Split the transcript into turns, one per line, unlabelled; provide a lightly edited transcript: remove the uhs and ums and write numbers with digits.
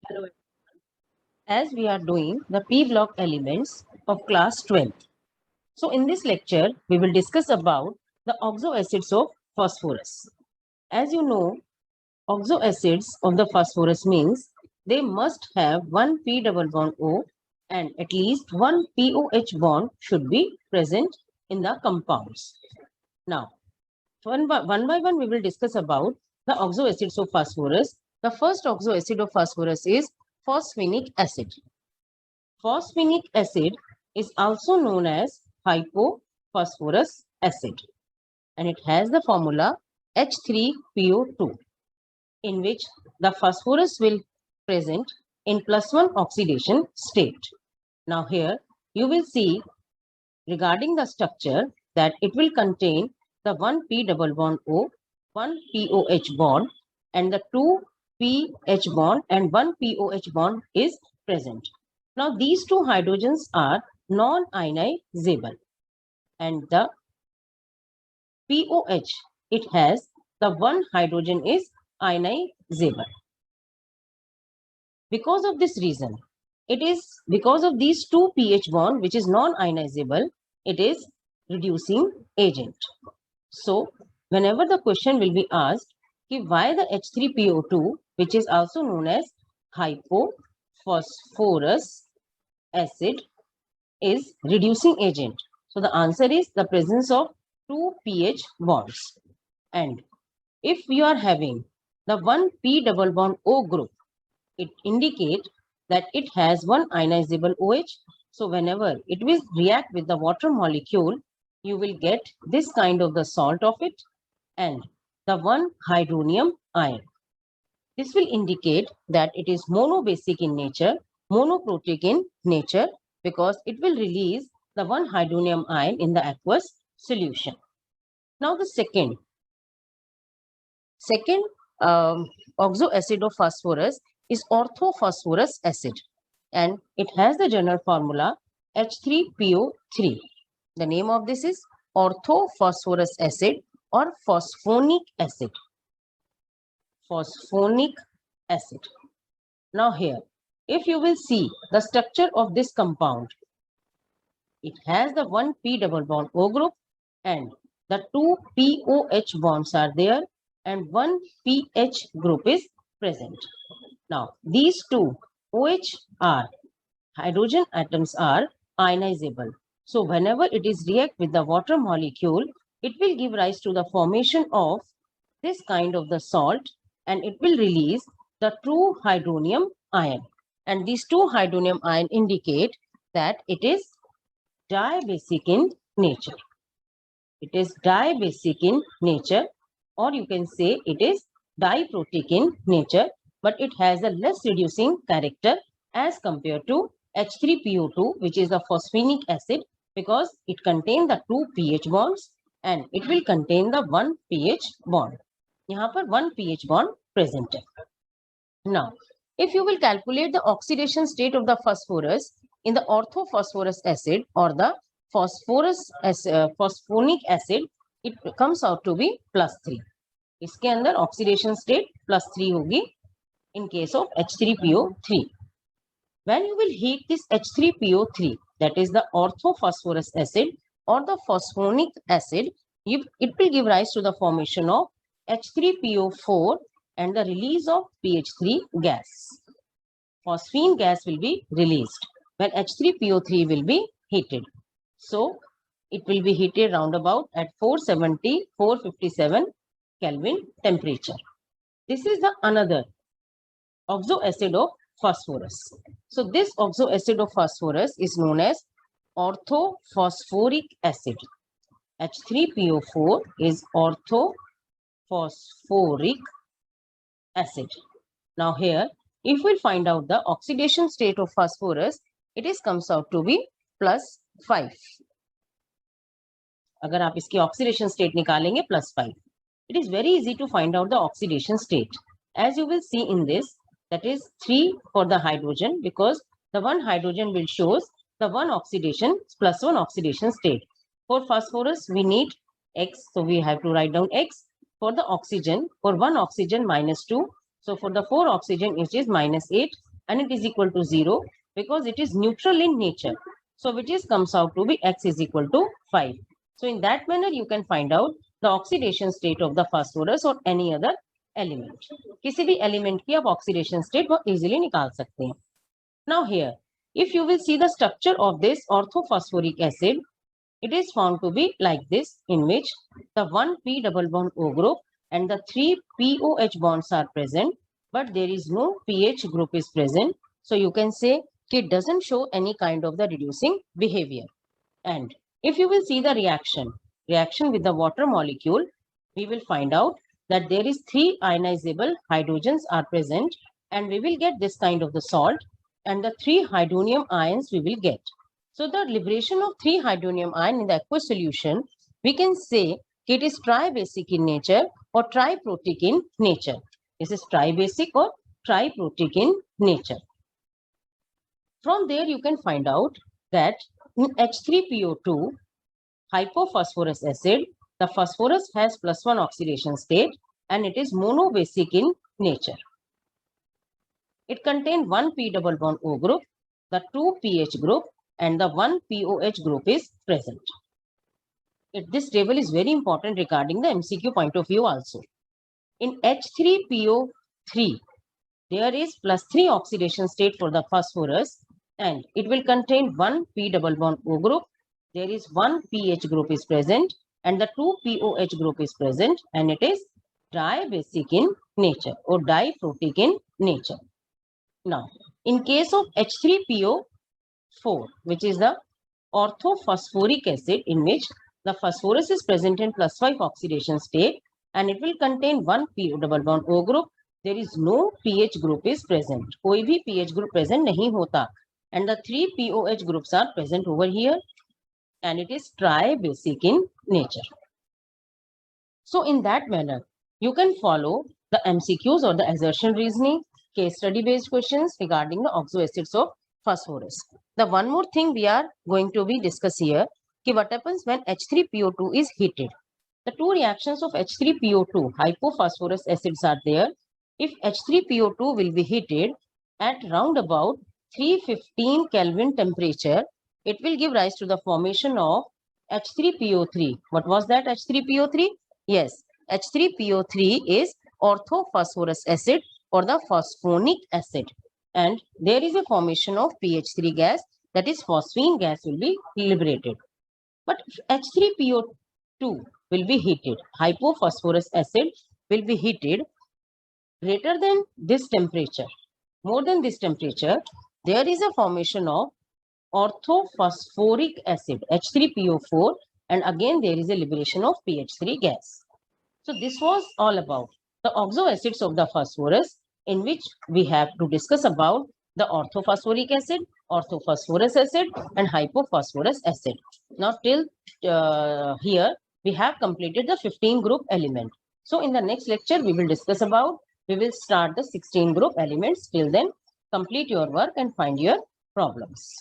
Hello. As we are doing the P block elements of class 12th. So in this lecture, we will discuss about the oxoacids of phosphorus. As you know, oxoacids of the phosphorus means they must have one P double bond O and at least one POH bond should be present in the compounds. Now, one we will discuss about the oxoacids of phosphorus. The first oxoacid of phosphorus is phosphenic acid. Phosphenic acid is also known as hypophosphorus acid and it has the formula H3PO2 in which the phosphorus will present in +1 oxidation state. Now here you will see regarding the structure that it will contain the one P double bond O, one POH bond and the two PH bond and one POH bond is present. Now these two hydrogens are non-ionizable and the POH, it has the one hydrogen is ionizable. Because of this reason, it is because of these two pH bond which is non-ionizable, it is reducing agent. So whenever the question will be asked, why the H3PO2 which is also known as hypophosphorus acid is reducing agent. So the answer is the presence of two pH bonds. And if you are having the one P double bond O group, it indicates that it has one ionizable OH. So whenever it will react with the water molecule, you will get this kind of the salt of it and the one hydronium ion. This will indicate that it is monobasic in nature, monoprotic in nature, because it will release the one hydronium ion in the aqueous solution. Now the second oxoacid of phosphorus is orthophosphorus acid and it has the general formula H3PO3. The name of this is orthophosphorus acid or phosphonic acid. Phosphonic acid. Now here, if you will see the structure of this compound, it has the one P double bond O group and the two POH bonds are there and one pH group is present. Now these two OH are hydrogen atoms are ionizable. So whenever it is react with the water molecule, it will give rise to the formation of this kind of the salt and it will release the true hydronium ion. And these two hydronium ion indicate that it is dibasic in nature. It is dibasic in nature, or you can say it is diprotic in nature, but it has a less reducing character as compared to H3PO2, which is the phosphenic acid, because it contains the two pH bonds and it will contain the one pH bond. यहाँ पर one pH bond present है. Now, if you will calculate the oxidation state of the phosphorus in the orthophosphorus acid or the phosphonic acid, it comes out to be +3. इसके अंदर oxidation state +3 होगी in case of H3PO3. When you will heat this H3PO3, that is the orthophosphorus acid or the phosphonic acid, it will give rise to the formation of H3PO4 and the release of PH3 gas. Phosphine gas will be released when H3PO3 will be heated. So it will be heated roundabout at 470-457 Kelvin temperature. This is the another oxoacid of phosphorus. So this oxoacid of phosphorus is known as orthophosphoric acid. H3PO4 is orthophosphoric acid. Now here, if we find out the oxidation state of phosphorus, it is comes out to be +5. अगर आप इसकी oxidation state निकालेंगे +5. It is very easy to find out the oxidation state. As you will see in this, that is 3 for the hydrogen, because the one hydrogen will shows the one oxidation +1 oxidation state. For phosphorus, we need X, so we have to write down X. For the oxygen, for one oxygen -2. So for the 4 oxygen, it is -8. and it is equal to 0 because it is neutral in nature. So which is comes out to be X is equal to 5. So in that manner you can find out the oxidation state of the phosphorus or any other element. किसी भी element की आप oxidation state वो easily निकाल सकते हैं. Now here, if you will see the structure of this orthophosphoric acid, it is found to be like this, in which the 1p double bond O group and the 3 POH bonds are present, but there is no pH group is present. So you can say it doesn't show any kind of the reducing behavior. And if you will see the reaction with the water molecule, we will find out that there is 3 ionizable hydrogens are present, and we will get this kind of the salt, and the 3 hydronium ions we will get. So the liberation of 3 hydronium ion in the aqueous solution, we can say it is tribasic in nature or triprotic in nature. This is tribasic or triprotic in nature. From there you can find out that in H3PO2 hypophosphorus acid, the phosphorus has +1 oxidation state and it is monobasic in nature. It contains 1 P double bond O group, the 2 pH group and the 1 POH group is present. This table is very important regarding the MCQ point of view also. In H3PO3, there is +3 oxidation state for the phosphorus and it will contain 1 P double bond O group. There is 1 pH group is present and the 2 POH group is present, and it is tribasic in nature or diprotic in nature. Now, in case of H3PO4, which is the orthophosphoric acid, in which the phosphorus is present in +5 oxidation state and it will contain 1 P double bond O group. There is no pH group is present. कोई भी pH group present नहीं होता, and the 3 POH groups are present over here, and it is tribasic in nature. So in that manner, you can follow the MCQs or the assertion reasoning, case study based questions regarding the oxo acids of phosphorus. The one more thing we are going to be discuss here, what happens when H3PO2 is heated. The two reactions of H3PO2 hypophosphorus acids are there. If H3PO2 will be heated at round about 315 Kelvin temperature, it will give rise to the formation of H3PO3. What was that H3PO3? Yes, H3PO3 is orthophosphorus acid or the phosphonic acid, and there is a formation of PH3 gas, that is phosphine gas will be liberated. But H3PO2 will be heated, hypophosphorus acid will be heated greater than this temperature, more than this temperature, there is a formation of orthophosphoric acid H3PO4, and again there is a liberation of PH3 gas. So this was all about the oxo acids of the phosphorus, in which we have to discuss about the orthophosphoric acid, orthophosphorus acid and hypophosphorus acid. Now till here we have completed the 15 group element. So in the next lecture we will discuss about, we will start the 16 group elements. Till then, complete your work and find your problems.